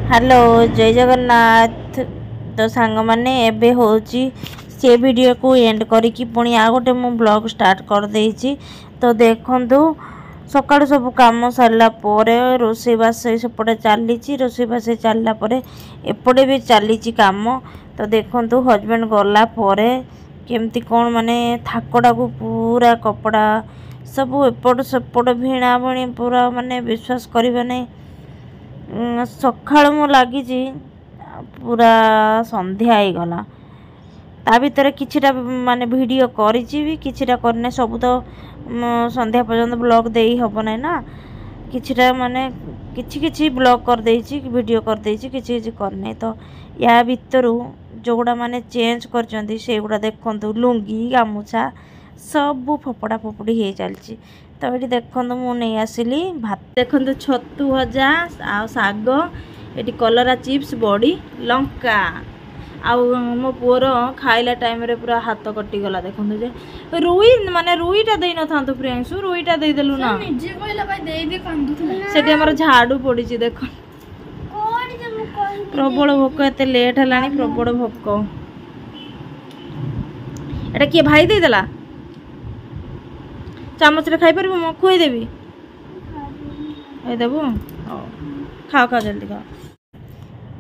Hello जय जगन्नाथ। तो सांग माने एबे होची से वीडियो को एंड करिकी पुणी आ गोटे मु ब्लॉग स्टार्ट कर देइची। तो देखंतु सकाळु सब काम सरला परे रोषेई बास सेपटे चलीची रोषेई बास चलला परे एपटे भी चलीची काम। तो देखंतु हजबैंड गला परे केमती कौन माने थाकड़ा को पूरा कपड़ा सब एपट सेपट भिणा भणी पूरा माने विश्वास करिबे नै सकाळ मु लगी पूरा संध्या हो गला। ता भीतर किछिटा माने वीडियो करिछि भी किछिटा करने सब तो संध्या पर्यंत ब्लॉग देई हबो नै ना। किछिटा माने किछि किछि ब्लॉग कर देइछि वीडियो कर देइछि किछि किछि करने। तो या भीतर जोगुड़ा माने चेंज करचंदी सेगुड़ा देखंतु लुंगी गामुछा सब फपड़ा फपड़ी हो चलछि। तो ये देखंतु मु नहीं आसिली भात देखंतु छतु भजा आ साग ये कलरा चिप्स बड़ी लंका आ मो पुअर खाइला टाइम रे पूरा हाथ कटि गला। देखंतु जे रुई माने रुईटा देई न थांतु प्रियांशु रुईटा देई देलु ना निजे कहला भाई देई दे कांदुथला सेठी हमर झाड़ू पड़ी छि। देखो कोडी जे मु कहि प्रबल भोक एते लेट हलानी प्रबल भोक एटा के भाई देई देला चामच रे खाई परबो मो खुई देबी ए देबो खाओ खाओ जल्दी खाओ।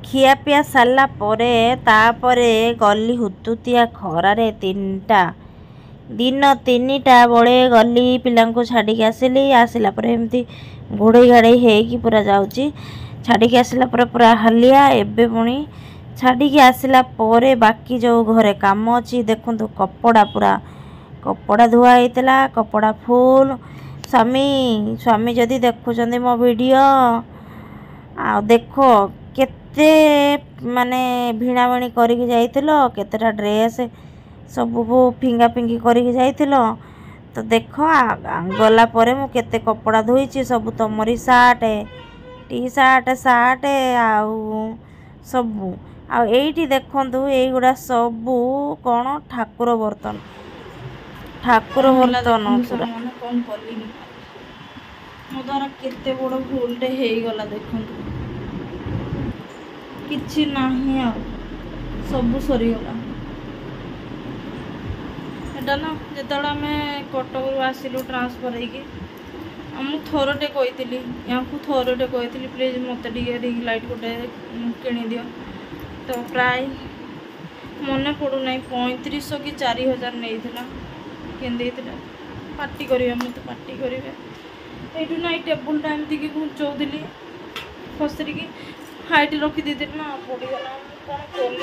खिया पिया सारला परे तापरे गली हुतुतिया खरारे तीनटा दिन 3टा बड़े गली पिलांको छाड़ी के आसिली आसिला परे एमती घोड़े घाड़े हेकी पूरा जाउची छाड़ी के आसिला परे पूरा हलिया एबे पुणी छाड़ी के आसिला परे बाकी जो घरे काम अछि देखंतु कपड़ा पूरा कपड़ा धुआ होता कपड़ा फुल स्वामी स्वामी जदि देखुं मो वीडियो आ देखो केते माने भिणा भिणी करके जाइतिलो केतेटा ड्रेस सब फिंगा फिंगी करके जाइतिलो। तो देखो गला परे मु केते कपड़ा धोईची सब तमरी सार्ट टी सार्ट सार्ट आउ सबू आ एठी देखंतु एगुड़ा सबू कौन ठाकुर बर्तन ठाकुर बर्तन पूरा कौन कली मो द्वारा केते बड़ भूलटे हे गला। देखंतु किछि नाही आ सब सरी गला एटा ना जेतला में कटक आसिलु ट्रांसफर हेकी हम थोरटे कहितली या को थोरटे कहितली प्लीज मते टिके रिंग लाइट गोटे किनी दियो। तो प्राय मने पड़ू नहीं 3500 कि 4000 नहीं पार्टी करेंगे मुझे पार्टी करेंगे ये ना टेबुल टाइम थी घुंचौली खसरिकी हाइट रखी दी ना पड़गला कौन कल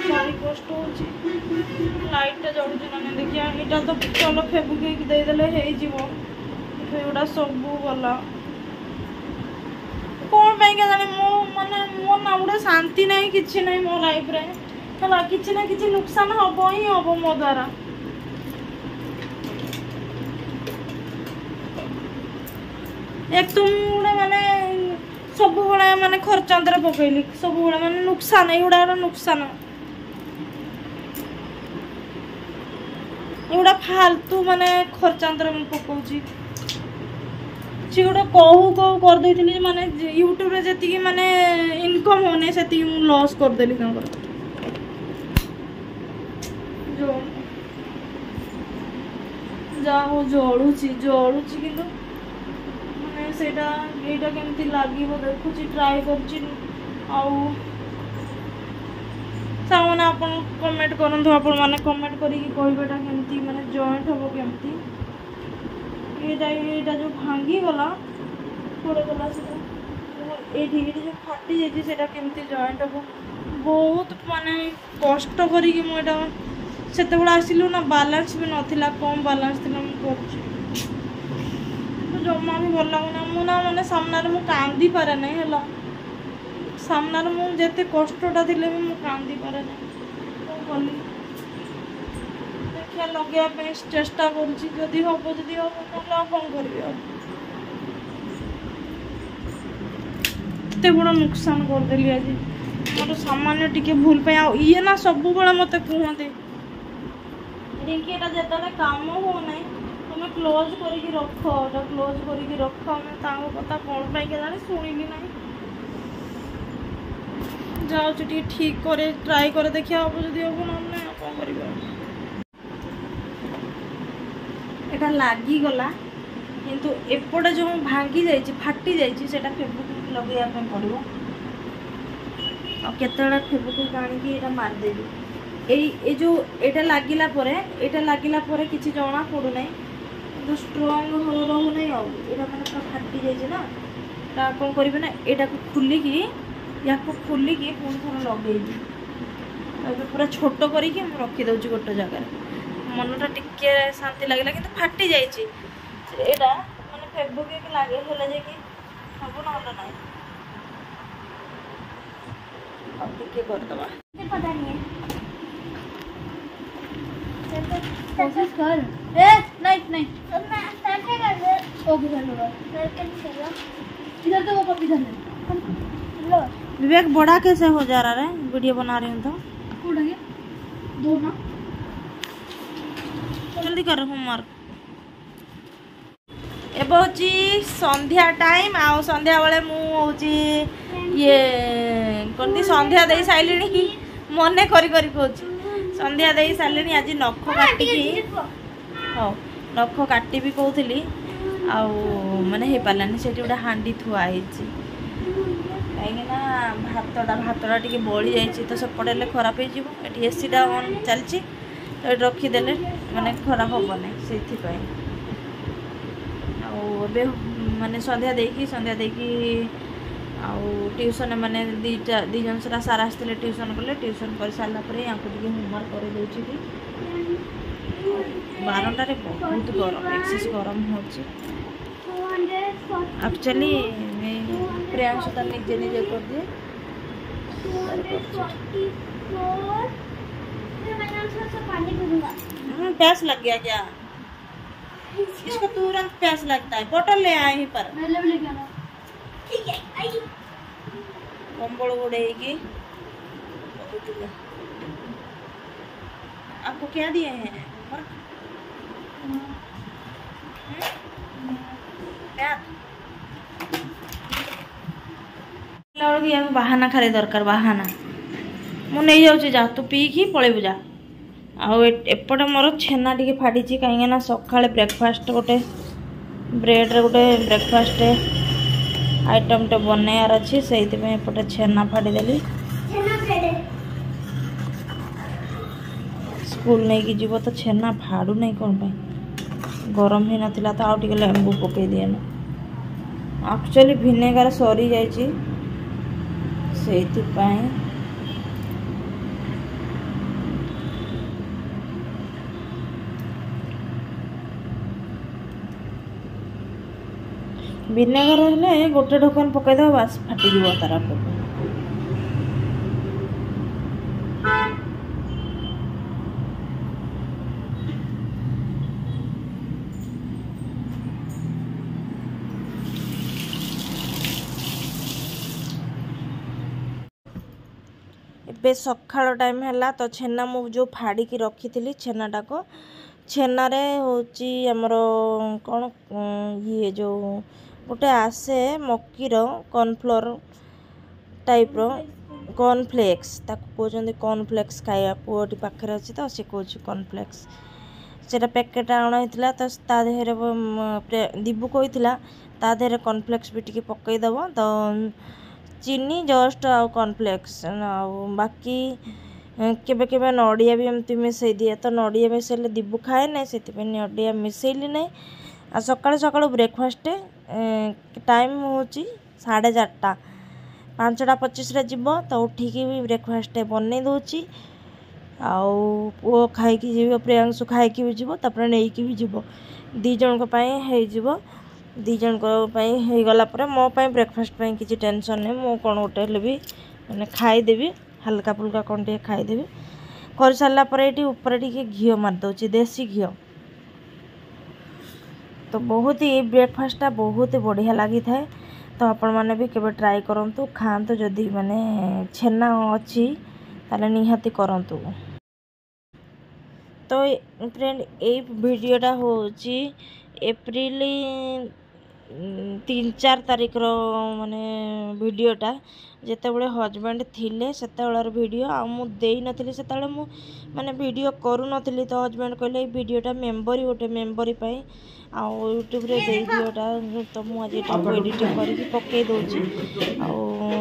भारी कष्ट हो लाइटा जड़ू ना नहीं देखिए यहाँ तो चलो फेबुक देदेले होगा सब गला कौन पाई जाने मो माने मो ना गोटे शांति नहीं कि नहीं मो लाइफ रे है कि ना कि नुकसान हम ही हम मो द्वारा एक तुम गुड़ा माने सब गुड़ा माने खर्चांतर पकईली सब गुड़ा माने नुकसान एगुड़ा नुकसान एगुड़ा फालतू माने खर्चांतर पकाउची सी गोटे कहू कहू करदे माने यूट्यूब रे जति माने इनकम होने से लॉस करदेली जो जा हो जड़ुची जड़ुची कि सेटा एटा केमती लागिवो देखुची ट्राई करची आउ सामने आपन कमेंट करंतु आपन माने कमेंट करी कि कहबेटा केमती माने जॉइंट होबो केमती एटा जो भांगी गला पड़े गला सेटा एठी जो फाटी जेती सेटा केमती जॉइंट होबो बहुत माने कष्ट करी कि मो एटा सेते बडा आसिलु ना बैलेंस भी नथिला कम बैलेंस थिला मु करची जमा भी भल लगुना मुना माने सामना रे मु कांदी पारे नहीं हला सामना रे मु जेते कष्टटा थिले भी मु कांदी पारे नहीं तो बोली देखिया लगे पे चेष्टा करछि जदी होबो मोला कोन करबी ते बड़ा नुकसान कर देली आज मोर सामान्य टिके भूल पे आ ये ना सब बड़ा मते कहते देखिए एटा जेतले काम हो नहीं तुम्हें क्लोज करके रख क्लोज करके रख मैं कथा कौन पाई जाने शुणिली ना जाऊँ ठीक करे ट्राए करे देखिए हम जदि हम ना कौन कर एटा लागिगला किंतु एपटे जो भांगी जाइए फाटी जाइए फेब्रिक लगे पड़ो और केतला फेब्रिक आनिकी मारिदेवी ये जो एटा लागिला किसी जना पड़ू ना तो स्ट्रंग रहू ना यहाँ मैंने फाटी जाइए ना कौन करेंगे ना यहाँ खोलिकी या खोलिकी पुणी थोड़ा लगे पूरा छोट करके रखीदे गोटे जगार मनटा टिके शांति लगे कि फाटी जाइए माने फेब्रिक लगे सब ना ना टिके करदबा कोशिश कर नहीं ओके इधर तो वो कप इधर है विवेक बड़ा कैसे हो जा रहा है वीडियो बना रही हूँ तो दो ना जल्दी कर होमवर्क एब हूँ संध्या टाइम आ संध्या बेले मुझे ये कौन संध्या दे सारे मन कर संध्या दे सारे आज नख काटिकी हाँ नख काटी भी कहली आने हो पारानी से गोटे हांडी थुआई कहीं भातटा टी बड़ी जाइए तो सेपटे खराब हो एसीटा अन चलती तो ये रखीदे माने खराब हेनी से माने संध्या देकी ट्यूशन माने दी जन सारा सार आसते ट्यूशन कले ट्यूशन कर सारापर यहाँ को होमवर्क कर दूसरी बारंटारे बहुत गरम एक्सेस गरम हो एक्चुअली प्रियांशु तो निजे निजे कर दिए प्यास लग गया क्या इसको तुरंत प्यास लगता है बोतल ले आए पर ठीक है आई कंबल उड़ेगी आपको क्या दिए हैं बाहाना खाली दरकार बाहाना मु नहीं जाऊँ जा तू पीकी पलैबू जा आएपटे मोर छेना टी फाटी कहीं सका ब्रेकफास्ट गोटे ब्रेड रे गोटे ब्रेकफास्ट आइटम टे बनैयार अच्छी से एपटे छेना फाड़ीदेली स्कूल नहीं कि जीव तो छेना फाड़ू नहीं कौन पाई गरम ही नथिला तो आउ टिके लेंबू पकई दिए एक्चुअली भिनेगार सरी जाइए से भिनेगार हेल्ले गोटे ढक्कन पकईद बास फाटी तार ए सकाळ टाइम है तो छेना मु जो फाड़ी रखी थी छेनाटा को छेनारे होची हमर कौन ये जो गोटे आसे मकीर कॉर्नफ्लोर टाइप रो कॉर्नफ्लेक्स कहते कॉर्नफ्लेक्स खाया पुओटी पाखे अच्छी तो सी कौन कॉर्नफ्लेक्स से पैकेट अणाई तो ता देहरे दीबू कही ता देहरे कॉर्नफ्लेक्स भी टी पकईदेव तो चीनी जस्ट आ कॉर्नफ्लेक्स बाकी केबे केबे नड़िया भी एमती मिसई दिए तो नड़िया मिसैले दीबू खाए ना से नड़िया मिसैली ना आ सका सका ब्रेकफास्ट टाइम हूँ 4:30 5:25 जीव तो उठिकी भी ब्रेकफास्ट बनई दूची आउ पुओ खाई जीव प्रियांशु खाई भी जीव तापर नहीं भी जीव दी जन हो दी जन हो गला मो ब्रेकफास्ट किसी टेंशन नहीं मो कौन गोटे भी मैंने खाईदेवी हल्का फुल्का कौन टे खाईदेवी कर सारापर ये ऊपर टे घी मारिदे देसी घी तो बहुत ही ब्रेकफास्टा बहुत ही बढ़िया लगी था तो आपण मैंने भी केबे ट्राई करंतु खातु जदि माने छेना अच्छी ताले निहाती करंतु। तो फ्रेंड ये वीडियोटा होची एप्रिल 3-4 तारिखर माने वीडियोटा जेतेबेले हजबैंड थिले सेतेबेलर वीडियो आ मु देई नथिली सेतेबेले मु माने वीडियो करू नथिली तो हजबैंड कहले वीडियोटा मेंबरी गोटे मेंबरी पई आ यूट्यूब रे देई दियोटा तो मु आज एटा एडिटिंग करके पकई दोची आ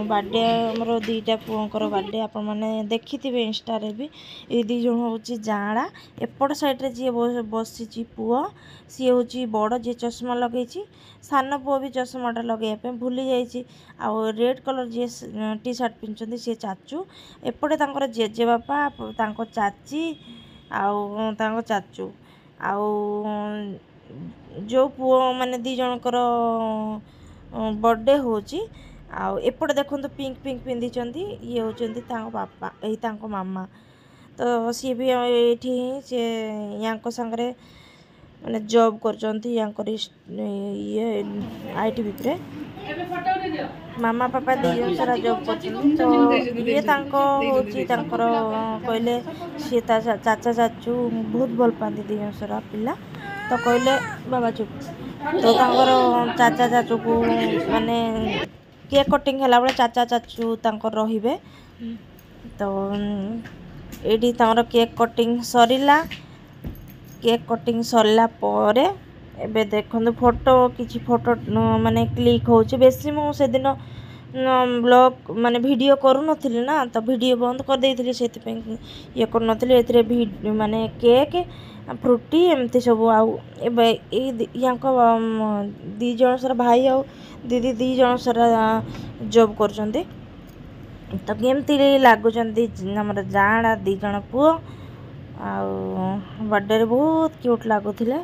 बर्थडे हमर दीटा पुओंकर बर्थडे आप माने देखिथिबे इंस्टा रे भी ए दी जण होची जांडा एपट साइड रे जे बसिची पुओ सी होची बड़ जे चश्मा लगेची सान पुओ भी चश्माटा लगे पे भूली जाइए आ रेड कलर जे टी शर्ट पिंधुछंती से चाचू एपटे तांकर जेजे बापा तांको चाची आउ तांको चाचू आउ जो पुओ माने दी जनकर बर्थडे होची आउ एपटे देखंतु पिंक पिंक पिंधि चंती ये होचंती तांको बापा एही तांको मामा तो सी भी एठी से यांको संगरे माने जॉब करचंती यांकर ये आईटीबी रे मामा पापा दी सारा जॉब करचंती तो ये तांको होची तांकर कहले सी चाचा चाचू बहुत भल पाती दी सारा पिला तो कहले बाबा चुप तो तांकर चाचा चाचू को माने केक कटिंग हला बेले चाचा चाचू तांकर रहिबे तो एडी तांकर केक कटिंग सरिला केक कटिंग सरला परे एबे देखंतु फोटो किछि फोटो माने क्लिक होचे बेसी मु से दिन ब्लॉग माने वीडियो करू नथिली ना तो वीडियो बंद कर देइथिली सेति पे ये कर नथिली एथिरे माने केक फ्रूटी एमती सब आउ एबे यांको दी जण सर भाई आ दीदी दी जण सर जॉब करचंती तो केमती लागुचंती हमर जाड़ा दी जण पुओ बर्थडे बहुत क्यूट लगुले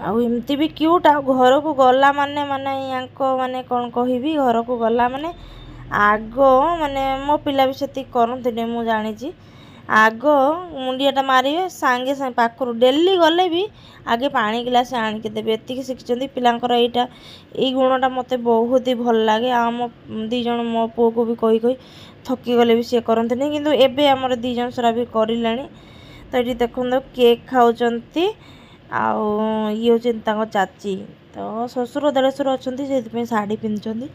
आमती भी क्यूट आ घर को गला माने माने यांको माने कौन कहबी घर को गला माने आग माने मो पिला भी सेति करते मु जानी आग मुंडियाटा मारे सांगे सांगे पाखर डेली गले भी आगे पानी गिलास आणिके देवे एतिक शिखिंट पिलांकर एटा ये गुणटा मत बहुत ही भल लगे आ मो दी जण मो पु को भी कही कही थकी गले भी सी करते नहीं किंतु एबे हमर दी जण सरा भी करिलानी तो ये देखो केक खाऊचंती आउ ये होचंती तांको चाची तो ससुर देढ़सुर अच्छी से शाढ़ी पिंधुचंती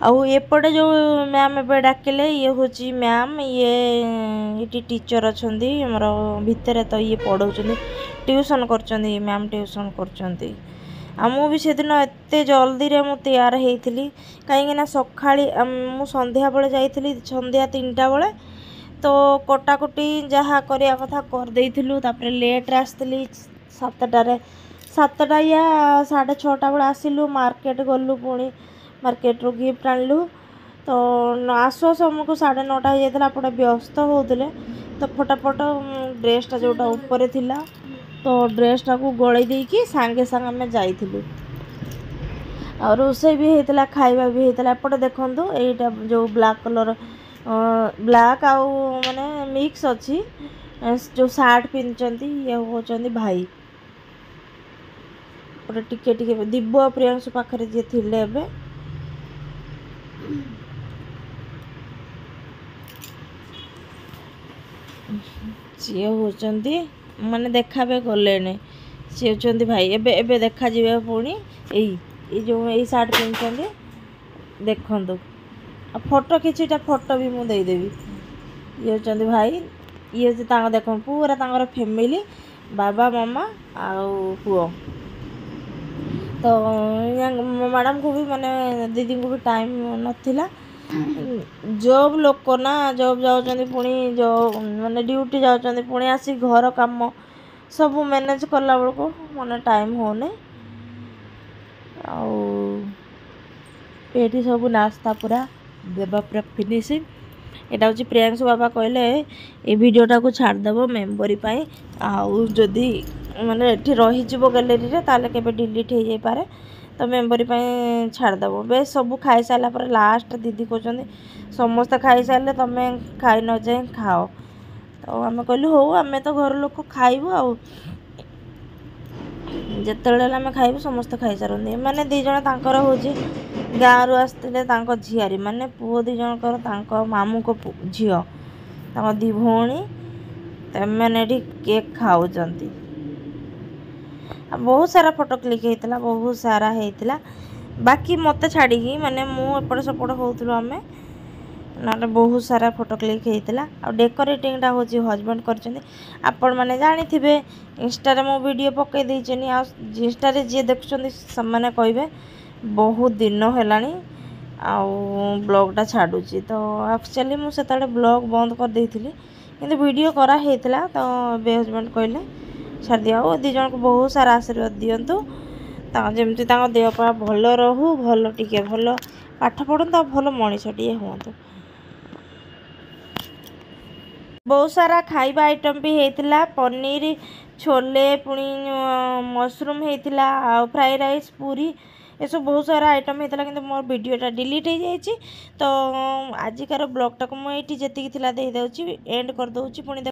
आउ एपटे जो मैम एबे डाकिले ये होची मैम ये टीचर अच्छी हमर भितर तो ये पढ़ाउछंती ट्यूशन करछंती मैम ट्यूशन करछंती आ मु भी सेदिन एते जल्दी रे मु तैयार हेइथिली काहेकि ना सखाळी मु संध्या बेले जाइथिली संध्या 3टा बेले तो कटाकुटी जहाँ करिया कथा कर देइथिलु तापर लेट रे आस्थिली 7टा या 6:30 बेले आसिलु मार्केट गलु पुणी मार्केट रो गिफ्ट आनलु तो आसु आसु हमको 9:30 हो जाइथिला पटे व्यस्त होउथिले तो फटाफट ड्रेसटा जोटा ऊपर थिला तो ड्रेसटा को गड़े देकी सांगे सांगे आम जाइथिलु आ रोषे भी होता खाଇବା भी होता एपटे देखंतु एटा जो ब्लैक कलर ब्लैक आउ माने मिक्स अच्छी जो सार्ट पिंधुचंती ये होचंती भाई पटे टिके टिके दिव्य प्रियांशु पाखरे जे थिले एबे सी होचंती माने देखाबे गले सी होचंती भाई एबे एबे देखा जिवे पुणी ए जो ए सार्ट पिंधुचंती देखंतु आ फोटो किछिटा फोटो भी मु दे देबी ये होचंती भाई ये जे तांग देखो पूरा तांगर फैमिली बाबा मामा आउ पुओ तो मैडम को भी माने दीदी को भी टाइम नथिला जॉब लोक ना जॉब जाउचंती पुणी जो माने ड्यूटी जाउचंती पुणी आसी घर काम सब मैनेज करला बेलको माने टाइम होने आउ एठी सब नाश्ता पूरा देवा पूरा फिनिशिंग एटा हूँ प्रियांशु बाबा कहले ए वीडियोटा को छाड़देव मेम्बरी पाई आउ जदि माने एठी रही जिवो गैलरी रे ताले केबे डिलीट हो जाई पारे तो मेम्बरी पाई छाड़देव बे सब खाई सारा पर लास्ट दीदी कहते समस्त खाई सारे तमें खाई न जाए खाओ तो आम कहलु हो आम तो घर लोक खाइबु आउ जिते आम खाइबु समस्त खाई सारती मैंने दी जण तांकर होची गाँव रु आसते झियारी माने पुओ दी जनकर मामू को झील दी भौणी मैंने केक खाऊचंती बहुत सारा फोटो क्लिक होता बहुत सारा होता बाकी मत छाड़ी माने मु एपट सेपट होलु आम ना बहुत सारा फोटो क्लिक होता आ डेकोरेटिंगटा हूँ हजबैंड कर आपण मैंने जानी थे इंस्टा मो वीडियो पकई देनी आ इंस्टा जी देखुं से कहे बहुत दिन है ब्लॉगटा छाड़ुची तो एक्चुअली मुझे ब्लॉग बंद कर देती किंतु वीडियो कराई तो बे हजबैंड कहले छाड़ दिया दी जन को बहुत सारा आशीर्वाद दिंतु जमती देह पा भल रहू भल टिके भल पाठ पढ़ु भल मनीषटे हूँ बहुत सारा खाइबा आइटम भी होता पनीर छोले पुणी मशरूम होता फ्राई राइस पूरी ये सब बहुत सारा आइटम होता कि मोर वीडियोटा डिलीट हो जाए तो आजिकार ब्लॉगटा को मुझे जी थी दे एंड कर दूँ पुणी